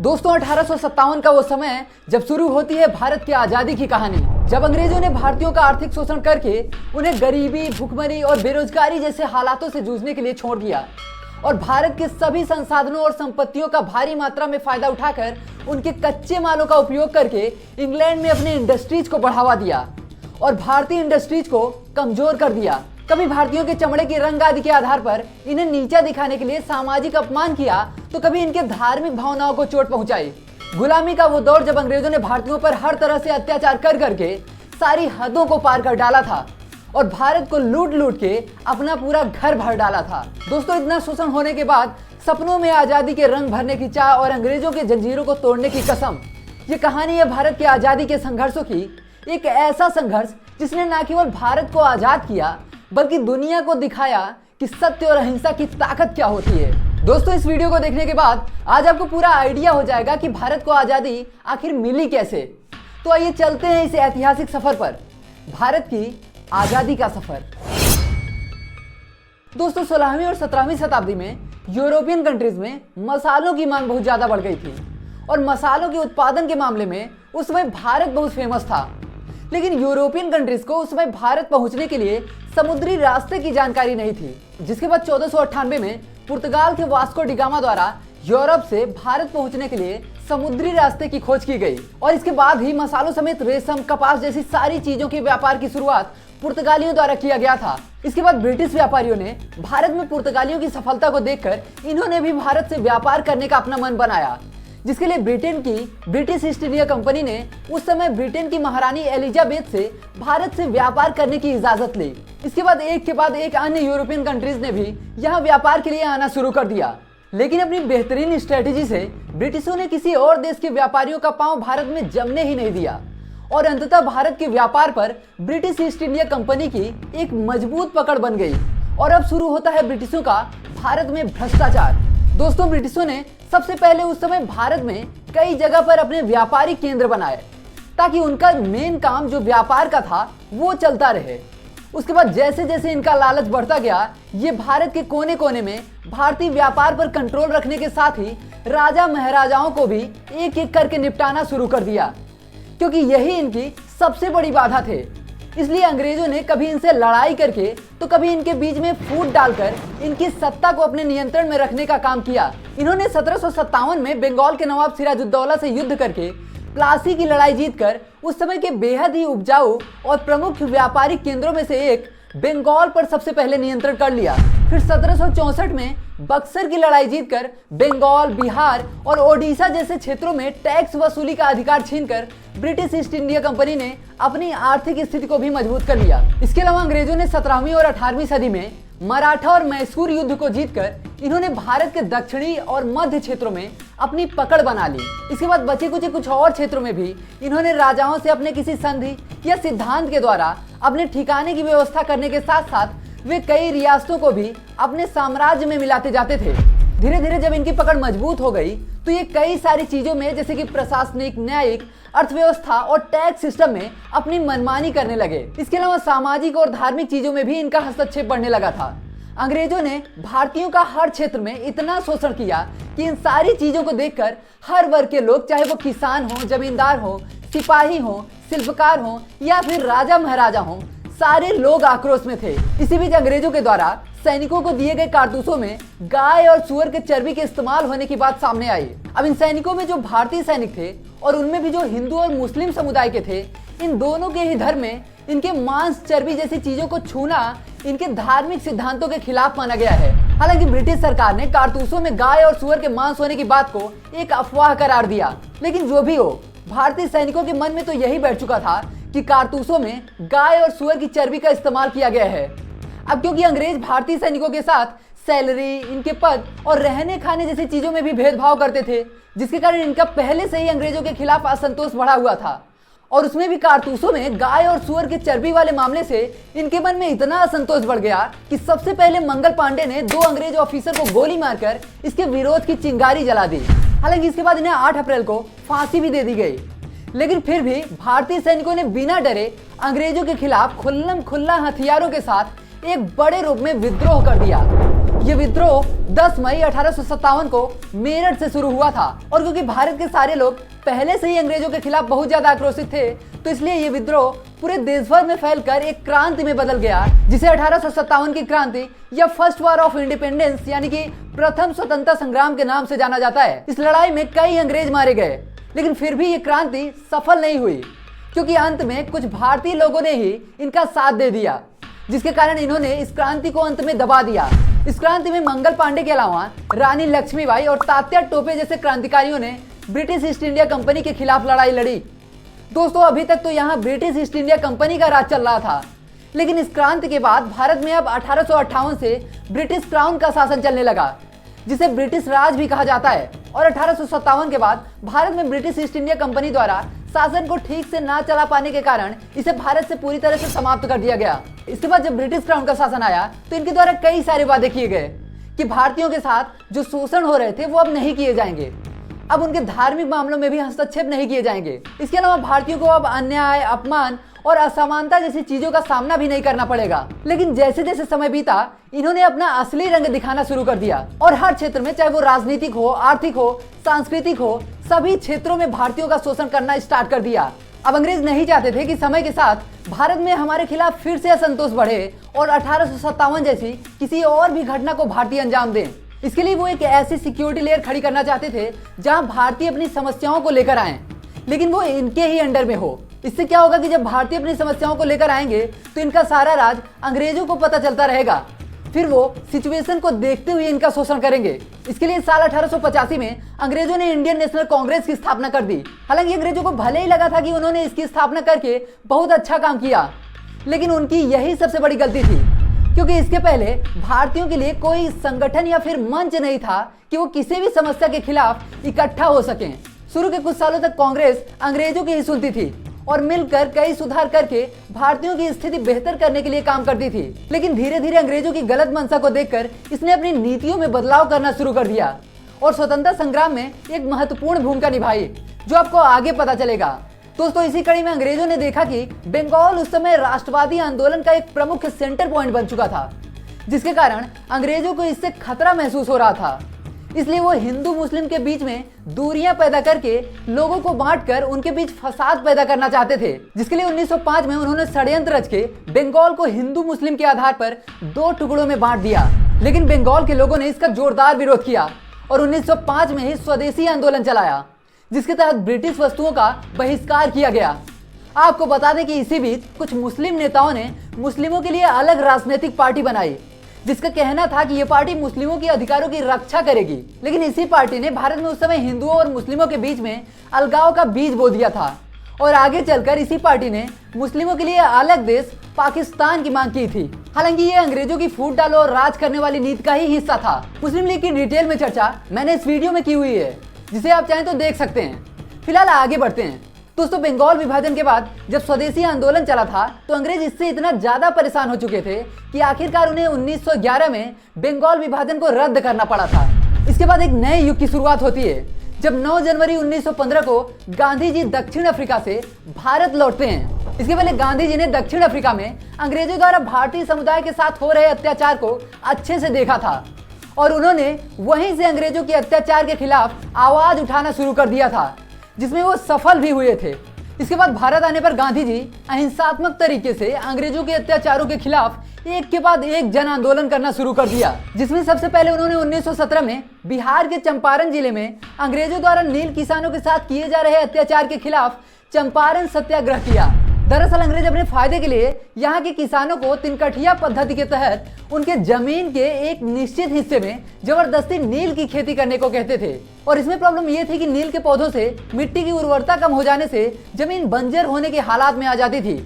दोस्तों 1857 का वो समय है जब शुरू होती है भारत की आजादी की कहानी। जब अंग्रेजों ने भारतीयों का आर्थिक शोषण करके उन्हें गरीबी, भुखमरी और बेरोजगारी जैसे हालातों से जूझने के लिए छोड़ दिया और भारत के सभी संसाधनों और संपत्तियों का भारी मात्रा में फायदा उठाकर उनके कच्चे मालों का उपयोग करके इंग्लैंड में अपने इंडस्ट्रीज को बढ़ावा दिया और भारतीय इंडस्ट्रीज को कमजोर कर दिया। कभी भारतीयों के चमड़े के रंग आदि के आधार पर इन्हें नीचा दिखाने के लिए सामाजिक अपमान किया तो कभी इनके धार्मिक भावनाओं को चोट पहुंचाई। गुलामी का वो दौर जब अंग्रेजों ने भारतीयों पर हर तरह से अत्याचार कर करके सारी हदों को पार कर डाला था और भारत को लूट लूट के अपना पूरा घर भर डाला था। दोस्तों इतना शोषण होने के बाद सपनों में आजादी के रंग भरने की चाह और अंग्रेजों के जंजीरों को तोड़ने की कसम, ये कहानी है भारत के आजादी के संघर्षों की। एक ऐसा संघर्ष जिसने न केवल भारत को आजाद किया बल्कि दुनिया को दिखाया कि सत्य और अहिंसा की ताकत क्या होती है। दोस्तों इस वीडियो को देखने के बाद आज आपको पूरा आइडिया हो जाएगा कि भारत को आजादी आखिर मिली कैसे। तो आइए चलते हैं इस ऐतिहासिक सफर पर, भारत की आजादी का सफर। दोस्तों 16वीं और 17वीं शताब्दी में यूरोपियन कंट्रीज में मसालों की मांग बहुत ज्यादा बढ़ गई थी और मसालों के उत्पादन के मामले में उस समय भारत बहुत फेमस था। लेकिन यूरोपियन कंट्रीज को उस समय भारत पहुंचने के लिए समुद्री रास्ते की जानकारी नहीं थी, जिसके बाद 1498 में पुर्तगाल के वास्को डी गामा द्वारा यूरोप से भारत पहुंचने के लिए समुद्री रास्ते की खोज की गई और इसके बाद ही मसालों समेत रेशम, कपास जैसी सारी चीजों के व्यापार की शुरुआत पुर्तगालियों द्वारा किया गया था। इसके बाद ब्रिटिश व्यापारियों ने भारत में पुर्तगालियों की सफलता को देखकर इन्होंने भी भारत से व्यापार करने का अपना मन बनाया, जिसके लिए ब्रिटेन की ब्रिटिश ईस्ट इंडिया कंपनी ने उस समय ब्रिटेन की महारानी एलिजाबेथ से भारत से व्यापार करने की इजाजत ली। इसके बाद एक अन्य यूरोपियन कंट्रीज ने भी यहाँ व्यापार के लिए आना शुरू कर दिया। लेकिन अपनी बेहतरीन स्ट्रेटेजी से ब्रिटिशों ने किसी और देश के व्यापारियों का पांव भारत में जमने ही नहीं दिया और अंततः भारत के व्यापार पर ब्रिटिश ईस्ट इंडिया कंपनी की एक मजबूत पकड़ बन गई और अब शुरू होता है ब्रिटिशों का भारत में भ्रष्टाचार। दोस्तों ब्रिटिशों ने सबसे पहले उस समय भारत में कई जगह पर अपने व्यापारिक केंद्र बनाए ताकि उनका मेन काम जो व्यापार का था वो चलता रहे। उसके बाद जैसे जैसे इनका लालच बढ़ता गया, ये भारत के कोने कोने में भारतीय व्यापार पर कंट्रोल रखने के साथ ही राजा महाराजाओं को भी एक एक करके निपटाना शुरू कर दिया, क्योंकि यही इनकी सबसे बड़ी बाधा थे। इसलिए अंग्रेजों ने कभी इनसे लड़ाई करके तो कभी इनके बीच में फूट डालकर इनकी सत्ता को अपने नियंत्रण में रखने का काम किया। इन्होंने 1757 में बंगाल के नवाब सिराजुद्दौला से युद्ध करके प्लासी की लड़ाई जीतकर उस समय के बेहद ही उपजाऊ और प्रमुख व्यापारिक केंद्रों में से एक बंगाल पर सबसे पहले नियंत्रण कर लिया। फिर 1764 में बक्सर की लड़ाई जीतकर बंगाल, बिहार और ओडिशा जैसे क्षेत्रों में टैक्स वसूली का अधिकार छीनकर ब्रिटिश ईस्ट इंडिया कंपनी ने अपनी आर्थिक स्थिति को भी मजबूत कर लिया। इसके अलावा अंग्रेजों ने 17वीं और 18वीं सदी में मराठा और मैसूर युद्ध को जीतकर इन्होंने भारत के दक्षिणी और मध्य क्षेत्रों में अपनी पकड़ बना ली। इसके बाद बचे कुछ और क्षेत्रों में भी इन्होंने राजाओं से अपने किसी संधि या सिद्धांत के द्वारा अपने ठिकाने की व्यवस्था करने के साथ साथ वे कई रियासतों को भी अपने साम्राज्य में मिलाते जाते थे। धीरे धीरे जब इनकी पकड़ मजबूत हो गई तो ये कई सारी चीजों में जैसे कि प्रशासनिक, न्यायिक, अर्थव्यवस्था और टैक्स सिस्टम में अपनी मनमानी करने लगे। इसके अलावा सामाजिक और धार्मिक चीजों में भी इनका हस्तक्षेप बढ़ने लगा था। अंग्रेजों ने भारतीयों का हर क्षेत्र में इतना शोषण किया कि इन सारी चीजों को देखकर हर वर्ग के लोग, चाहे वो किसान हो, जमींदार हो, सिपाही हो, शिल्पकार हो या फिर राजा महाराजा हो, सारे लोग आक्रोश में थे। इसी बीच अंग्रेजों के द्वारा सैनिकों को दिए गए कारतूसों में गाय और सुअर के चर्बी के इस्तेमाल होने की बात सामने आई। अब इन सैनिकों में जो भारतीय सैनिक थे और उनमें भी जो हिंदू और मुस्लिम समुदाय के थे, इन दोनों के ही धर्म में इनके मांस, चर्बी जैसी चीजों को छूना इनके धार्मिक सिद्धांतों के खिलाफ माना गया है। हालांकि ब्रिटिश सरकार ने कारतूसों में गाय और सुअर के मांस होने की बात को एक अफवाह करार दिया, लेकिन जो भी हो, भारतीय सैनिकों के मन में तो यही बैठ चुका था कि कारतूसों में गाय और सुअर की चर्बी का इस्तेमाल किया गया है। अब क्योंकि अंग्रेज भारतीय सैनिकों के साथ सैलरी, इनके पद और रहने खाने जैसी चीजों में भी भेदभाव करते थे, जिसके कारण इनका पहले से ही अंग्रेजों के खिलाफ असंतोष बढ़ा हुआ था और उसमें भी कारतूसों में गाय और सुअर के चर्बी वाले मामले से इनके मन में इतना असंतोष बढ़ गया कि सबसे पहले मंगल पांडे ने 2 अंग्रेज ऑफिसर को गोली मारकर इसके विरोध की चिंगारी जला दी। हालांकि इसके बाद इन्हें 8 अप्रैल को फांसी भी दे दी गई, लेकिन फिर भी भारतीय सैनिकों ने बिना डरे अंग्रेजों के खिलाफ खुल्लम खुल्ला हथियारों के साथ एक बड़े रूप में विद्रोह कर दिया। ये विद्रोह 10 मई 1857 को मेरठ से शुरू हुआ था और क्योंकि भारत के सारे लोग पहले से ही अंग्रेजों के खिलाफ बहुत ज्यादा आक्रोशित थे तो इसलिए ये विद्रोह पूरे देश भर में फैलकर एक क्रांति में बदल गया जिसे 1857 की क्रांति या फर्स्ट वॉर ऑफ इंडिपेंडेंस यानी कि प्रथम स्वतंत्रता संग्राम के नाम से जाना जाता है। इस लड़ाई में कई अंग्रेज मारे गए लेकिन फिर भी ये क्रांति सफल नहीं हुई क्योंकि अंत में कुछ भारतीय लोगों ने ही इनका साथ दे दिया जिसके कारण इन्होंने इस क्रांति को अंत में दबा दिया। इस क्रांति में मंगल पांडे के अलावा रानी लक्ष्मीबाई और तात्या टोपे जैसे क्रांतिकारियों ने ब्रिटिश ईस्ट इंडिया कंपनी के खिलाफ लड़ाई लड़ी। दोस्तों अभी तक तो यहाँ ब्रिटिश ईस्ट इंडिया कंपनी का राज चल रहा था लेकिन इस क्रांति के बाद भारत में अब 1858 से ब्रिटिश क्राउन का शासन चलने लगा जिसे ब्रिटिश राज भी कहा जाता है और 1857 के बाद भारत में ब्रिटिश ईस्ट इंडिया कंपनी द्वारा शासन को ठीक से ना चला पाने के कारण इसे भारत से पूरी तरह से समाप्त कर दिया गया। इसके बाद जब ब्रिटिश क्राउन का शासन आया तो इनके द्वारा कई सारे वादे किए गए कि भारतीयों के साथ जो शोषण हो रहे थे वो अब नहीं किए जाएंगे, अब उनके धार्मिक मामलों में भी हस्तक्षेप नहीं किए जाएंगे। इसके अलावा भारतीयों को अब अन्याय, अपमान और असमानता जैसी चीजों का सामना भी नहीं करना पड़ेगा। लेकिन जैसे जैसे समय बीता इन्होंने अपना असली रंग दिखाना शुरू कर दिया और हर क्षेत्र में चाहे वो राजनीतिक हो, आर्थिक हो, सांस्कृतिक हो, सभी क्षेत्रों में भारतीयों का शोषण करना स्टार्ट कर दिया। अब अंग्रेज नहीं चाहते थे कि समय के साथ भारत में हमारे खिलाफ फिर से असंतोष बढ़े और 1857 जैसी किसी और भी घटना को भारतीय अंजाम दें। इसके लिए वो एक ऐसी सिक्योरिटी लेयर खड़ी करना चाहते थे जहां भारतीय अपनी समस्याओं को लेकर आए लेकिन वो इनके ही अंडर में हो। इससे क्या होगा कि जब भारतीय अपनी समस्याओं को लेकर आएंगे तो इनका सारा राज अंग्रेजों को पता चलता रहेगा, फिर वो सिचुएशन को देखते हुए इनका शोषण करेंगे। इसके लिए साल 1885 में अंग्रेजों ने इंडियन नेशनल कांग्रेस की स्थापना कर दी। हालांकि अंग्रेजों को भले ही लगा था कि उन्होंने इसकी स्थापना करके बहुत अच्छा काम किया लेकिन उनकी यही सबसे बड़ी गलती थी क्योंकि इसके पहले भारतीयों के लिए कोई संगठन या फिर मंच नहीं था कि वो किसी भी समस्या के खिलाफ इकट्ठा हो सकें। शुरू के कुछ सालों तक कांग्रेस अंग्रेजों की ही सुनती थी और मिलकर कई सुधार करके भारतीयों की स्थिति बेहतर करने के लिए काम करती थी। लेकिन धीरे धीरे अंग्रेजों की गलत मंशा को देखकर इसने अपनी नीतियों में बदलाव करना शुरू कर दिया और स्वतंत्रता संग्राम में एक महत्वपूर्ण भूमिका निभाई जो आपको आगे पता चलेगा। दोस्तों इसी कड़ी में अंग्रेजों ने देखा कि बंगाल उस समय राष्ट्रवादी आंदोलन का एक प्रमुख सेंटर पॉइंट बन चुका था जिसके कारण अंग्रेजों को इससे खतरा महसूस हो रहा था। इसलिए वो हिंदू मुस्लिम के बीच में दूरियां पैदा करके लोगों को बांटकर उनके बीच फसाद पैदा करना चाहते थे, जिसके लिए 1905 में उन्होंने षड्यंत्र रच के बंगाल को हिंदू मुस्लिम के आधार पर 2 टुकड़ों में बांट दिया। लेकिन बंगाल के लोगों ने इसका जोरदार विरोध किया और 1905 में ही स्वदेशी आंदोलन चलाया जिसके तहत ब्रिटिश वस्तुओं का बहिष्कार किया गया। आपको बता दें कि इसी बीच कुछ मुस्लिम नेताओं ने मुस्लिमों के लिए अलग राजनीतिक पार्टी बनाई जिसका कहना था कि यह पार्टी मुस्लिमों के अधिकारों की रक्षा करेगी। लेकिन इसी पार्टी ने भारत में उस समय हिंदुओं और मुस्लिमों के बीच में अलगाव का बीज बो दिया था और आगे चलकर इसी पार्टी ने मुस्लिमों के लिए अलग देश पाकिस्तान की मांग की थी। हालांकि ये अंग्रेजों की फूट डालो और राज करने वाली नीति का ही हिस्सा था। मुस्लिम लीग की डिटेल में चर्चा मैंने इस वीडियो में की हुई है जिसे आप चाहें तो देख सकते हैं। फिलहाल आगे बढ़ते हैं। दोस्तों बंगाल विभाजन के बाद जब स्वदेशी आंदोलन चला था तो अंग्रेज इससे इतना ज्यादा परेशान हो चुके थे कि आखिरकार उन्हें 1911 में बंगाल विभाजन को रद्द करना पड़ा था। इसके बाद एक नए युग की शुरुआत होती है जब 9 जनवरी 1915 को गांधी जी दक्षिण अफ्रीका से भारत लौटते हैं। इसके पहले गांधी जी ने दक्षिण अफ्रीका में अंग्रेजों द्वारा भारतीय समुदाय के साथ हो रहे अत्याचार को अच्छे से देखा था और उन्होंने वहीं से अंग्रेजों के अत्याचार के खिलाफ आवाज उठाना शुरू कर दिया था जिसमें वो सफल भी हुए थे। इसके बाद भारत आने पर गांधी जी अहिंसात्मक तरीके से अंग्रेजों के अत्याचारों के खिलाफ एक के बाद एक जन आंदोलन करना शुरू कर दिया जिसमें सबसे पहले उन्होंने 1917 में बिहार के चंपारण जिले में अंग्रेजों द्वारा नील किसानों के साथ किए जा रहे अत्याचार के खिलाफ चंपारण सत्याग्रह किया। दरअसल अंग्रेज अपने फायदे के लिए यहाँ के किसानों को तिनकठिया पद्धति के तहत उनके जमीन के एक निश्चित हिस्से में जबरदस्ती नील की खेती करने को कहते थे और इसमें प्रॉब्लम ये थी कि नील के पौधों से मिट्टी की उर्वरता कम हो जाने से जमीन बंजर होने के हालात में आ जाती थी।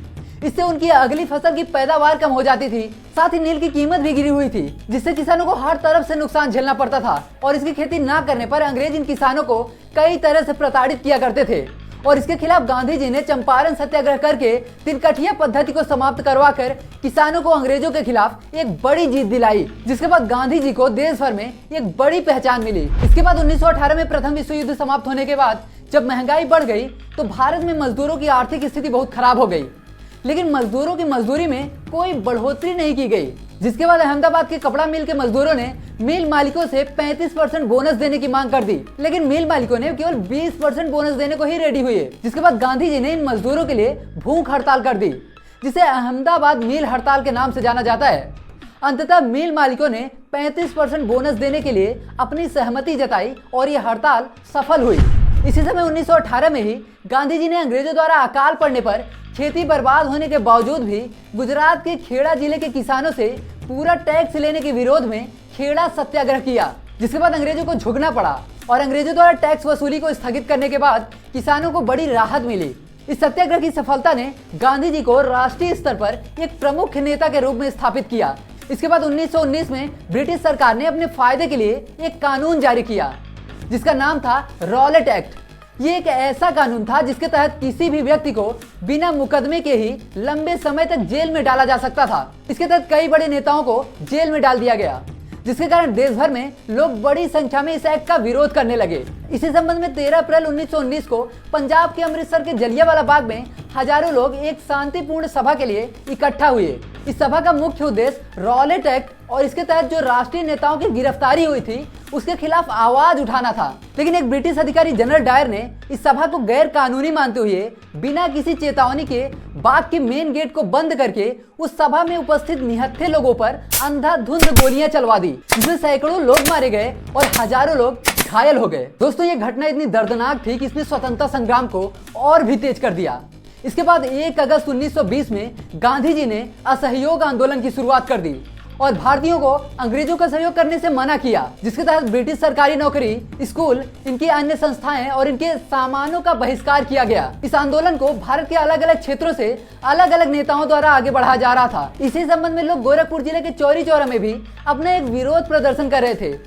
इससे उनकी अगली फसल की पैदावार कम हो जाती थी, साथ ही नील की कीमत भी गिरी हुई थी जिससे किसानों को हर तरफ से नुकसान झेलना पड़ता था और इसकी खेती न करने पर अंग्रेज इन किसानों को कई तरह से प्रताड़ित किया करते थे और इसके खिलाफ गांधी जी ने चंपारण सत्याग्रह करके तिनकठिया पद्धति को समाप्त करवाकर किसानों को अंग्रेजों के खिलाफ एक बड़ी जीत दिलाई, जिसके बाद गांधी जी को देश भर में एक बड़ी पहचान मिली। इसके बाद 1918 में प्रथम विश्व युद्ध समाप्त होने के बाद जब महंगाई बढ़ गई तो भारत में मजदूरों की आर्थिक स्थिति बहुत खराब हो गई, लेकिन मजदूरों की मजदूरी में कोई बढ़ोतरी नहीं की गई, जिसके बाद अहमदाबाद के कपड़ा मिल के मजदूरों ने मिल मालिकों से 35% बोनस देने की मांग कर दी, लेकिन मिल मालिकों ने केवल 20% बोनस देने को ही रेडी हुई है। जिसके बाद गांधी जी ने इन मजदूरों के लिए भूख हड़ताल कर दी, जिसे अहमदाबाद मिल हड़ताल के नाम से जाना जाता है। अंततः मिल मालिकों ने 35% बोनस देने के लिए अपनी सहमति जताई और यह हड़ताल सफल हुई। इसी समय 1918 में ही गांधी जी ने अंग्रेजों द्वारा अकाल पड़ने पर खेती बर्बाद होने के बावजूद भी गुजरात के खेड़ा जिले के किसानों से पूरा टैक्स लेने के विरोध में खेड़ा सत्याग्रह किया, जिसके बाद अंग्रेजों को झुकना पड़ा और अंग्रेजों द्वारा टैक्स वसूली को स्थगित करने के बाद किसानों को बड़ी राहत मिली। इस सत्याग्रह की सफलता ने गांधी जी को राष्ट्रीय स्तर पर एक प्रमुख नेता के रूप में स्थापित किया। इसके बाद 1919 में ब्रिटिश सरकार ने अपने फायदे के लिए एक कानून जारी किया, जिसका नाम था रॉलेट एक्ट। ये एक ऐसा कानून था जिसके तहत किसी भी व्यक्ति को बिना मुकदमे के ही लंबे समय तक जेल में डाला जा सकता था। इसके तहत कई बड़े नेताओं को जेल में डाल दिया गया, जिसके कारण देश भर में लोग बड़ी संख्या में इस एक्ट का विरोध करने लगे। इसी संबंध में 13 अप्रैल 1919 को पंजाब के अमृतसर के जलियांवाला बाग में हजारों लोग एक शांतिपूर्ण सभा के लिए इकट्ठा हुए। इस सभा का मुख्य उद्देश्य रॉलेट एक्ट और इसके तहत जो राष्ट्रीय नेताओं की गिरफ्तारी हुई थी उसके खिलाफ आवाज उठाना था। लेकिन एक ब्रिटिश अधिकारी जनरल डायर ने इस सभा को गैर कानूनी मानते हुए बिना किसी चेतावनी के बाग के मेन गेट को बंद करके उस सभा में उपस्थित निहत्थे लोगों पर अंधाधुंध गोलियां चलवा दी, जिसमें सैकड़ों लोग मारे गए और हजारों लोग घायल हो गए। दोस्तों, ये घटना इतनी दर्दनाक थी कि इसने स्वतंत्रता संग्राम को और भी तेज कर दिया। इसके बाद 1 अगस्त 1920 में गांधी जी ने असहयोग आंदोलन की शुरुआत कर दी और भारतीयों को अंग्रेजों का सहयोग करने से मना किया, जिसके तहत ब्रिटिश सरकारी नौकरी, स्कूल, इनकी अन्य संस्थाएं और इनके सामानों का बहिष्कार किया गया। इस आंदोलन को भारत के अलग अलग क्षेत्रों से अलग अलग नेताओं द्वारा आगे बढ़ाया जा रहा था। इसी संबंध में लोग गोरखपुर जिले के चौरी चौरा में भी अपना एक विरोध प्रदर्शन कर रहे थे।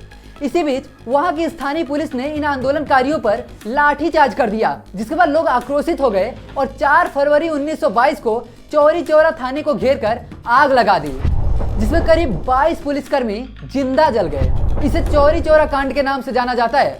इसी बीच वहां की स्थानीय पुलिस ने इन आंदोलनकारियों पर लाठीचार्ज कर दिया, जिसके बाद लोग आक्रोशित हो गए और 4 फरवरी 1922 को चौरी चौरा थाने को घेरकर आग लगा दी, जिसमें करीब 22 पुलिसकर्मी जिंदा जल गए। इसे चौरी चौरा कांड के नाम से जाना जाता है,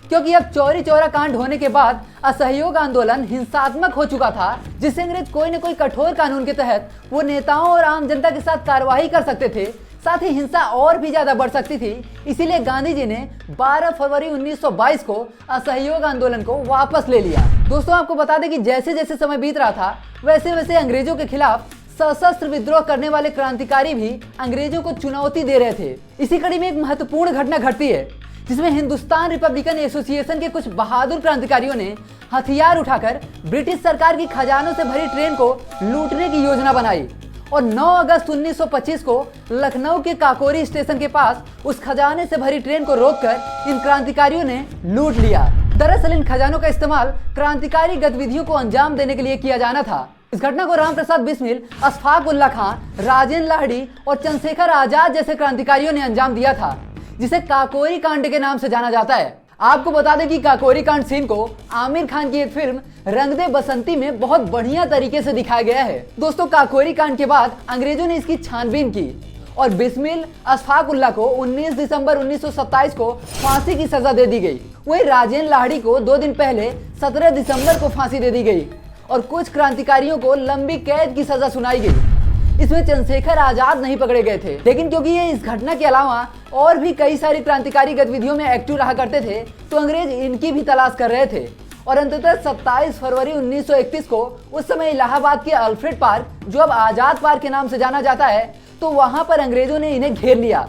क्योंकि अब चौरी चौरा कांड होने के बाद असहयोग आंदोलन हिंसात्मक हो चुका था, जिससे अंग्रेज कोई न कोई कठोर कानून के तहत वो नेताओं और आम जनता के साथ कार्रवाई कर सकते थे, साथ ही हिंसा और भी ज्यादा बढ़ सकती थी। इसीलिए गांधी जी ने 12 फरवरी 1922 को असहयोग आंदोलन को वापस ले लिया। दोस्तों, आपको बता दें कि जैसे जैसे समय बीत रहा था वैसे वैसे अंग्रेजों के खिलाफ सशस्त्र विद्रोह करने वाले क्रांतिकारी भी अंग्रेजों को चुनौती दे रहे थे। इसी कड़ी में एक महत्वपूर्ण घटना घटती है, जिसमें हिंदुस्तान रिपब्लिकन एसोसिएशन के कुछ बहादुर क्रांतिकारियों ने हथियार उठाकर ब्रिटिश सरकार की खजानों से भरी ट्रेन को लूटने की योजना बनाई और 9 अगस्त 1925 को लखनऊ के काकोरी स्टेशन के पास उस खजाने से भरी ट्रेन को रोककर इन क्रांतिकारियों ने लूट लिया। दरअसल इन खजानों का इस्तेमाल क्रांतिकारी गतिविधियों को अंजाम देने के लिए किया जाना था। इस घटना को राम प्रसाद बिस्मिल, अशफाक उल्ला खान, राजेंद्र लाहिड़ी और चंद्रशेखर आजाद जैसे क्रांतिकारियों ने अंजाम दिया था, जिसे काकोरी कांड के नाम से जाना जाता है। आपको बता दें कि काकोरी कांड सीन को आमिर खान की एक फिल्म रंग दे बसंती में बहुत बढ़िया तरीके से दिखाया गया है। दोस्तों, काकोरी कांड के बाद अंग्रेजों ने इसकी छानबीन की और बिस्मिल, अशफाक उल्ला को 19 दिसंबर 1927 को फांसी की सजा दे दी गई। वहीं राजेंद्र लाहिड़ी को 2 दिन पहले 17 दिसंबर को फांसी दे दी गई और कुछ क्रांतिकारियों को लंबी कैद की सजा सुनाई गई। इसमें चंद्रशेखर आजाद नहीं पकड़े गए थे, लेकिन क्योंकि ये इस घटना के अलावा और भी कई सारी क्रांतिकारी गतिविधियों में एक्टिव रहा करते थे, तो अंग्रेज इनकी भी तलाश कर रहे थे। और अंततः 27 फरवरी 1931 को उस समय इलाहाबाद के अल्फ्रेड पार्क, जो अब आजाद पार्क के नाम से जाना जाता है, तो वहां पर अंग्रेजों ने इन्हें घेर लिया।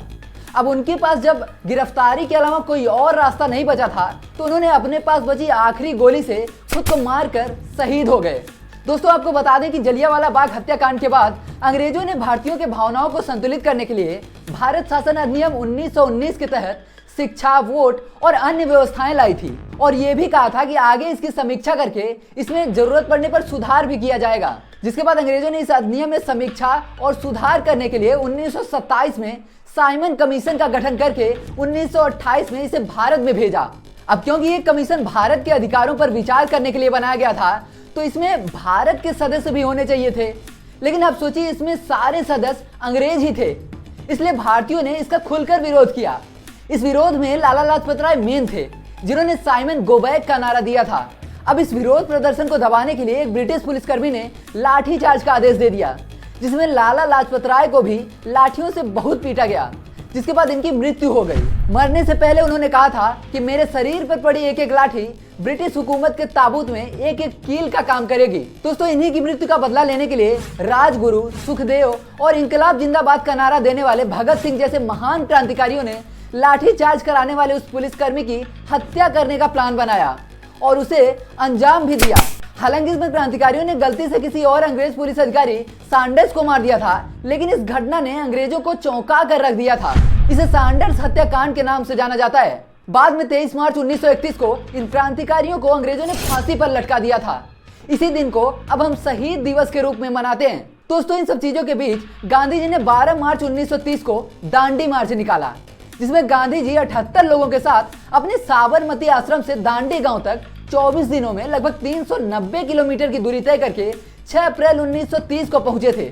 अब उनके पास जब गिरफ्तारी के अलावा कोई और रास्ता नहीं बचा था, तो उन्होंने अपने पास बची आखिरी गोली से खुद को मारकर शहीद हो गए। दोस्तों, आपको बता दें कि जलियांवाला बाग हत्याकांड के बाद अंग्रेजों ने भारतीयों के भावनाओं को संतुलित करने के लिए भारत शासन अधिनियम 1919 के तहत शिक्षा, वोट और अन्य व्यवस्थाएं लाई थी और ये भी कहा था कि आगे इसकी समीक्षा करके इसमें जरूरत पड़ने पर सुधार भी किया जाएगा। जिसके बाद अंग्रेजों ने इस अधिनियम में समीक्षा और सुधार करने के लिए 1927 में साइमन कमीशन का गठन करके 1928 में इसे भारत में भेजा। अब क्योंकि ये कमीशन भारत के अधिकारों पर विचार करने के लिए बनाया गया था, तो इसमें भारत के सदस्य भी होने चाहिए थे। लेकिन अब सोचिए, इसमें सारे सदस्य अंग्रेज ही थे, इसलिए भारतीयों ने इसका खुलकर विरोध किया। इस विरोध में लाला लाजपत राय मेन थे, जिन्होंने साइमन गो बैक का नारा दिया था। अब इस विरोध प्रदर्शन को दबाने के लिए एक ब्रिटिश पुलिसकर्मी ने लाठीचार्ज का आदेश दे दिया, जिसमें लाला लाजपत राय को भी लाठियों से बहुत पीटा गया, जिसके बाद इनकी मृत्यु हो गई। मरने से पहले उन्होंने कहा था कि मेरे शरीर पर पड़ी एक एक लाठी ब्रिटिश हुकूमत के ताबूत में एक एक कील का काम करेगी। दोस्तों, इन्हीं की मृत्यु का बदला लेने के लिए राजगुरु, सुखदेव और इंकलाब जिंदाबाद का नारा देने वाले भगत सिंह जैसे महान क्रांतिकारियों ने लाठी चार्ज कराने वाले उस पुलिसकर्मी की हत्या करने का प्लान बनाया और उसे अंजाम भी दिया। हालांकि इसमें क्रांतिकारियों ने गलती से किसी और अंग्रेज पुलिस अधिकारी सैंडर्स को मार दिया था, लेकिन इस घटना ने अंग्रेजों को चौंका कर रख दिया था। इसे सैंडर्स हत्याकांड के नाम से जाना जाता है। बाद में 23 मार्च 1931 को इन क्रांतिकारियों को अंग्रेजों ने फांसी पर लटका दिया था। इसी दिन को अब हम शहीद दिवस के रूप में मनाते हैं। दोस्तों, इन सब चीजों के बीच गांधी जी ने 12 मार्च 1930 को दांडी मार्च निकाला, जिसमें गांधी जी 78 लोगों के साथ अपने साबरमती आश्रम से दांडी गांव तक 24 दिनों में लगभग 390 किलोमीटर की दूरी तय करके 6 अप्रैल 1930 को पहुंचे थे।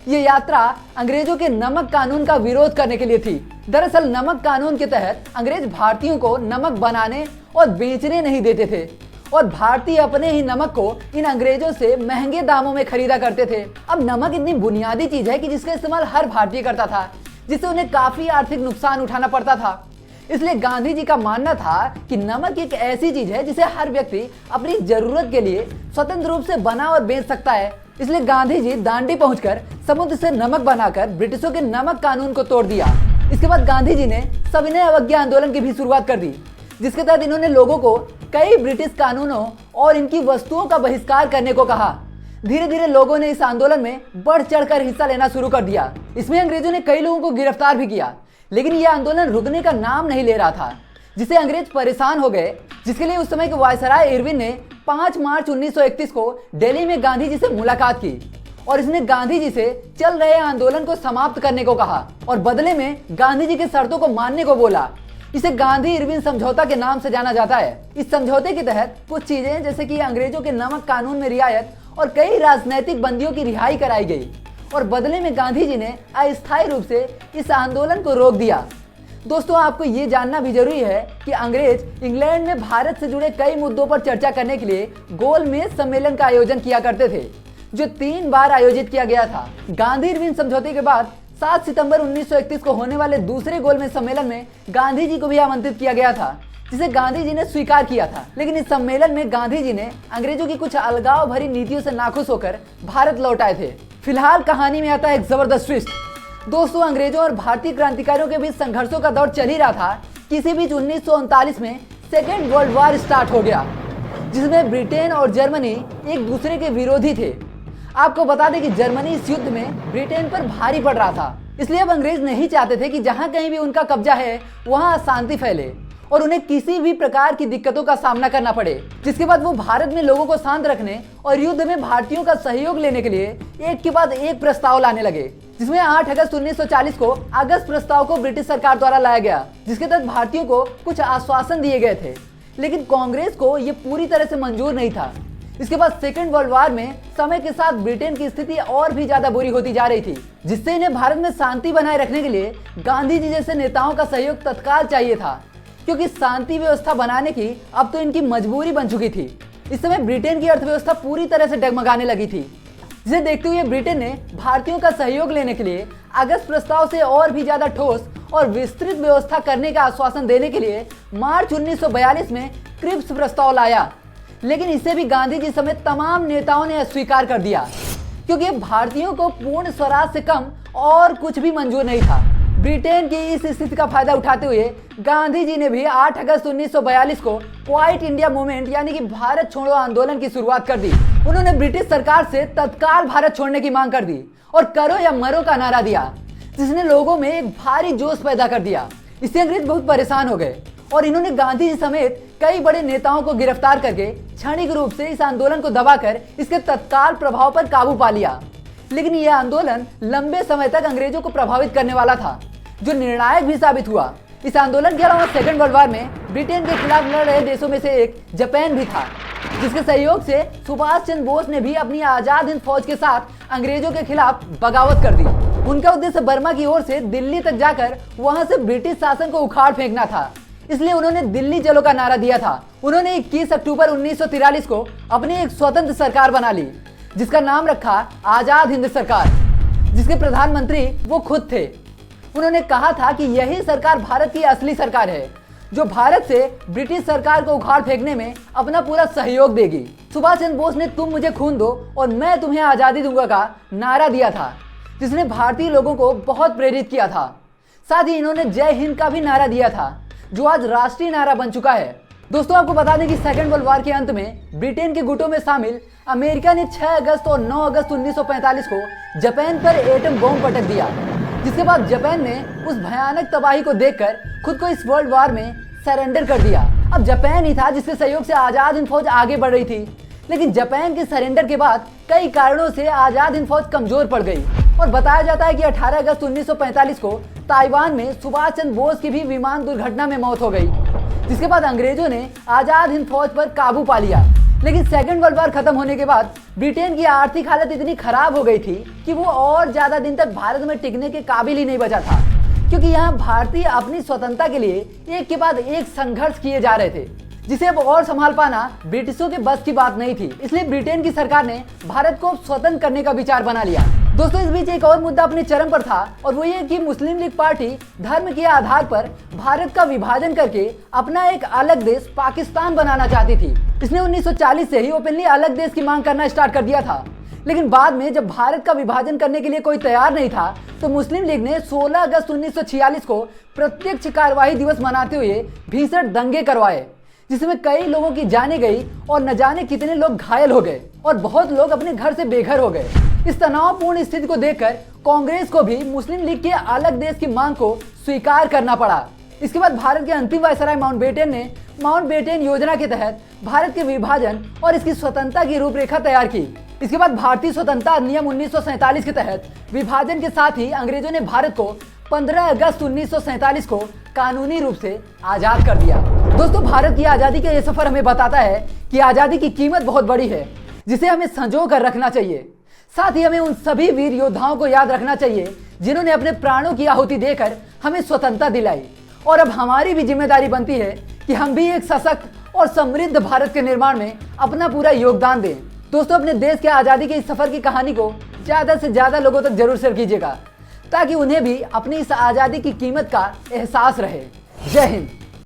ये यात्रा अंग्रेजों के नमक कानून का विरोध करने के लिए थी। दरअसल नमक कानून के तहत अंग्रेज भारतीयों को नमक बनाने और बेचने नहीं देते थे और भारतीय अपने ही नमक को इन अंग्रेजों से महंगे दामों में खरीदा करते थे। अब नमक इतनी बुनियादी चीज है कि जिसका इस्तेमाल हर भारतीय करता था, जिससे उन्हें काफी आर्थिक नुकसान उठाना पड़ता था। इसलिए गांधी जी का मानना था कि नमक एक ऐसी चीज है जिसे हर व्यक्ति अपनी जरूरत के लिए स्वतंत्र रूप से बना और बेच सकता है। इसलिए गांधी जी दांडी पहुंचकर समुद्र से नमक बनाकर ब्रिटिशों के नमक कानून को तोड़ दिया। इसके बाद गांधी जी ने सविनय अवज्ञा आंदोलन की भी शुरुआत कर दी, जिसके तहत इन्होंने लोगों को कई ब्रिटिश कानूनों और इनकी वस्तुओं का बहिष्कार करने को कहा। धीरे धीरे लोगों ने इस आंदोलन में बढ़ चढ़कर हिस्सा लेना शुरू कर दिया। इसमें अंग्रेजों ने कई लोगों को गिरफ्तार भी किया, लेकिन यह आंदोलन रुकने का नाम नहीं ले रहा था, जिससे अंग्रेज परेशान हो गए। जिसके लिए उस समय के वायसराय इरविन ने 5 मार्च 1931 को दिल्ली में गांधी जी से मुलाकात की और इसने गांधी जी से चल रहे आंदोलन को समाप्त करने को कहा और बदले में गांधी जी की शर्तों को मानने को बोला। इसे गांधी इरविन समझौता के नाम से जाना जाता है। इस समझौते के तहत कुछ चीजें जैसे कि अंग्रेजों के नमक कानून में रियायत और कई राजनैतिक बंदियों की रिहाई कराई गई और बदले में गांधी जी ने अस्थायी रूप से इस आंदोलन को रोक दिया। दोस्तों, आपको ये जानना भी जरूरी है कि अंग्रेज इंग्लैंड में भारत से जुड़े कई मुद्दों पर चर्चा करने के लिए गोलमेज सम्मेलन का आयोजन किया करते थे, जो 3 बार आयोजित किया गया था। गांधी इरविन समझौते के बाद 7 सितंबर 1931 को होने वाले दूसरे गोलमेज सम्मेलन में गांधी जी को भी आमंत्रित किया गया था, जिसे गांधी जी ने स्वीकार किया था। लेकिन इस सम्मेलन में गांधी जी ने अंग्रेजों की कुछ अलगाव भरी नीतियों से नाखुश होकर भारत लौट आए थे। फिलहाल कहानी में आता है एक जबरदस्त ट्विस्ट। दोस्तों, अंग्रेजों और भारतीय क्रांतिकारियों के बीच संघर्षों का दौर चल ही रहा था कि इसी बीच 1939 में सेकेंड वर्ल्ड वॉर स्टार्ट हो गया, जिसमें ब्रिटेन और जर्मनी एक दूसरे के विरोधी थे। आपको बता दें कि जर्मनी इस युद्ध में ब्रिटेन पर भारी पड़ रहा था, इसलिए अब अंग्रेज नहीं चाहते थे कि जहां कहीं भी उनका कब्जा है वहां अशांति फैले और उन्हें किसी भी प्रकार की दिक्कतों का सामना करना पड़े। जिसके बाद वो भारत में लोगों को शांत रखने और युद्ध में भारतीयों का सहयोग लेने के लिए एक के बाद एक प्रस्ताव लाने लगे, जिसमें 8 अगस्त 1940 को अगस्त प्रस्ताव को ब्रिटिश सरकार द्वारा लाया गया, जिसके तहत भारतीयों को कुछ आश्वासन दिए गए थे। लेकिन कांग्रेस को ये पूरी तरह से मंजूर नहीं था। इसके बाद सेकेंड वर्ल्ड वॉर में समय के साथ ब्रिटेन की स्थिति और भी ज्यादा बुरी होती जा रही थी, जिससे इन्हें भारत में शांति बनाए रखने के लिए गांधी जी जैसे नेताओं का सहयोग तत्काल चाहिए था, क्योंकि शांति व्यवस्था बनाने की अब तो इनकी मजबूरी बन चुकी थी। इस समय ब्रिटेन की अर्थव्यवस्था पूरी तरह से डगमगाने लगी थी, जिसे देखते हुए ब्रिटेन ने भारतीयों का सहयोग लेने के लिए अगस्त प्रस्ताव से और भी ज्यादा ठोस और विस्तृत व्यवस्था करने का आश्वासन देने के लिए मार्च 1942 में क्रिप्स प्रस्ताव लाया। लेकिन इसे भी गांधी जी समेत तमाम नेताओं ने अस्वीकार कर दिया, क्योंकि भारतीयों को पूर्ण स्वराज से कम और कुछ भी मंजूर नहीं था। ब्रिटेन की इस स्थिति का फायदा उठाते हुए गांधी जी ने भी 8 अगस्त 1942 को क्वाइट इंडिया मूवमेंट यानी कि भारत छोड़ो आंदोलन की शुरुआत कर दी। उन्होंने ब्रिटिश सरकार से तत्काल भारत छोड़ने की मांग कर दी और करो या मरो का नारा दिया, जिसने लोगों में एक भारी जोश पैदा कर दिया। इससे अंग्रेज बहुत परेशान हो गए और इन्होंने गांधी जी समेत कई बड़े नेताओं को गिरफ्तार करके क्षणिक रूप से इस आंदोलन को दबाकर इसके तत्काल प्रभाव पर काबू पा लिया। लेकिन यह आंदोलन लंबे समय तक अंग्रेजों को प्रभावित करने वाला था, जो निर्णायक भी साबित हुआ। इस आंदोलन के अलावा सेकेंड वर्ल्ड वॉर में ब्रिटेन के खिलाफ लड़ रहे देशों में से एक जापान भी था, जिसके सहयोग से सुभाष चंद्र बोस ने भी अपनी आजाद हिंद फौज के साथ अंग्रेजों के खिलाफ बगावत कर दी। उनका उद्देश्य बर्मा की ओर से दिल्ली तक जाकर वहां से ब्रिटिश शासन को उखाड़ फेंकना था, इसलिए उन्होंने दिल्ली चलो का नारा दिया था। उन्होंने 21 अक्टूबर 1943 को अपनी एक स्वतंत्र सरकार बना ली, जिसका नाम रखा आजाद हिंद सरकार। जिसके प्रधानमंत्री वो खुद थे। उन्होंने कहा था कि यही सरकार भारत की असली सरकार है, जो भारत से ब्रिटिश सरकार को उखाड़ फेंकने में अपना पूरा सहयोग देगी। सुभाष चंद्र बोस ने तुम मुझे खून दो और मैं तुम्हें आजादी दूंगा का नारा दिया था, जिसने भारतीय लोगों को बहुत प्रेरित किया था। साथ ही इन्होंने जय हिंद का भी नारा दिया था, जो आज राष्ट्रीय नारा बन चुका है। दोस्तों, आपको बता दें कि सेकेंड वर्ल्ड वॉर के अंत में ब्रिटेन के गुटों में शामिल अमेरिका ने 6 अगस्त और 9 अगस्त 1945 को जापान पर एटम बम पटक दिया, जिसके बाद जापान ने उस भयानक तबाही को देखकर खुद को इस वर्ल्ड वॉर में सरेंडर कर दिया। अब जापान ही था जिसके सहयोग से आजाद हिंद फौज आगे बढ़ रही थी, लेकिन जापान के सरेंडर के बाद कई कारणों से आजाद हिंद फौज कमजोर पड़ गई और बताया जाता है कि 18 अगस्त 1945 को ताइवान में सुभाष चंद्र बोस की भी विमान दुर्घटना में मौत हो गई, जिसके बाद अंग्रेजों ने आजाद हिंद फौज पर काबू पा लिया। लेकिन सेकेंड वर्ल्ड वॉर खत्म होने के बाद ब्रिटेन की आर्थिक हालत इतनी खराब हो गई थी कि वो और ज्यादा दिन तक भारत में टिकने के काबिल ही नहीं बचा था, क्योंकि यहाँ भारतीय अपनी स्वतंत्रता के लिए एक के बाद एक संघर्ष किए जा रहे थे, जिसे अब और संभाल पाना ब्रिटिशों के बस की बात नहीं थी। इसलिए ब्रिटेन की सरकार ने भारत को स्वतंत्र करने का विचार बना लिया। दोस्तों, इस बीच एक और मुद्दा अपने चरम पर था, और वो ये कि मुस्लिम लीग पार्टी धर्म के आधार पर भारत का विभाजन करके अपना एक अलग देश पाकिस्तान बनाना चाहती थी। इसने 1940 से ही ओपनली अलग देश की मांग करना स्टार्ट कर दिया था, लेकिन बाद में जब भारत का विभाजन करने के लिए कोई तैयार नहीं था, तो मुस्लिम लीग ने 16 अगस्त 1946 को प्रत्यक्ष कार्यवाही दिवस मनाते हुए भीषण दंगे करवाए, जिसमें कई लोगों की जाने गई और न जाने कितने लोग घायल हो गए और बहुत लोग अपने घर से बेघर हो गए। इस तनावपूर्ण स्थिति को देखकर कांग्रेस को भी मुस्लिम लीग के अलग देश की मांग को स्वीकार करना पड़ा। इसके बाद भारत के अंतिम वायसराय माउंटबेटन ने माउंटबेटन योजना के तहत भारत के विभाजन और इसकी स्वतंत्रता की रूपरेखा तैयार की। इसके बाद भारतीय स्वतंत्रता अधिनियम 1947 के तहत विभाजन के साथ ही अंग्रेजों ने भारत को 15 अगस्त 1947 को कानूनी रूप से आजाद कर दिया। दोस्तों, भारत की आजादी का यह सफर हमें बताता है कि आजादी की कीमत बहुत बड़ी है, जिसे हमें संजो कर रखना चाहिए। साथ ही हमें उन सभी वीर योद्धाओं को याद रखना चाहिए जिन्होंने अपने प्राणों की आहुति देकर हमें स्वतंत्रता दिलाई। और अब हमारी भी जिम्मेदारी बनती है कि हम भी एक सशक्त और समृद्ध भारत के निर्माण में अपना पूरा योगदान दें। दोस्तों, अपने देश के आजादी के इस सफर की कहानी को ज्यादा से ज्यादा लोगों तक जरूर शेयर कीजिएगा, ताकि उन्हें भी अपनी इस आजादी की कीमत का एहसास रहे। जय हिंद।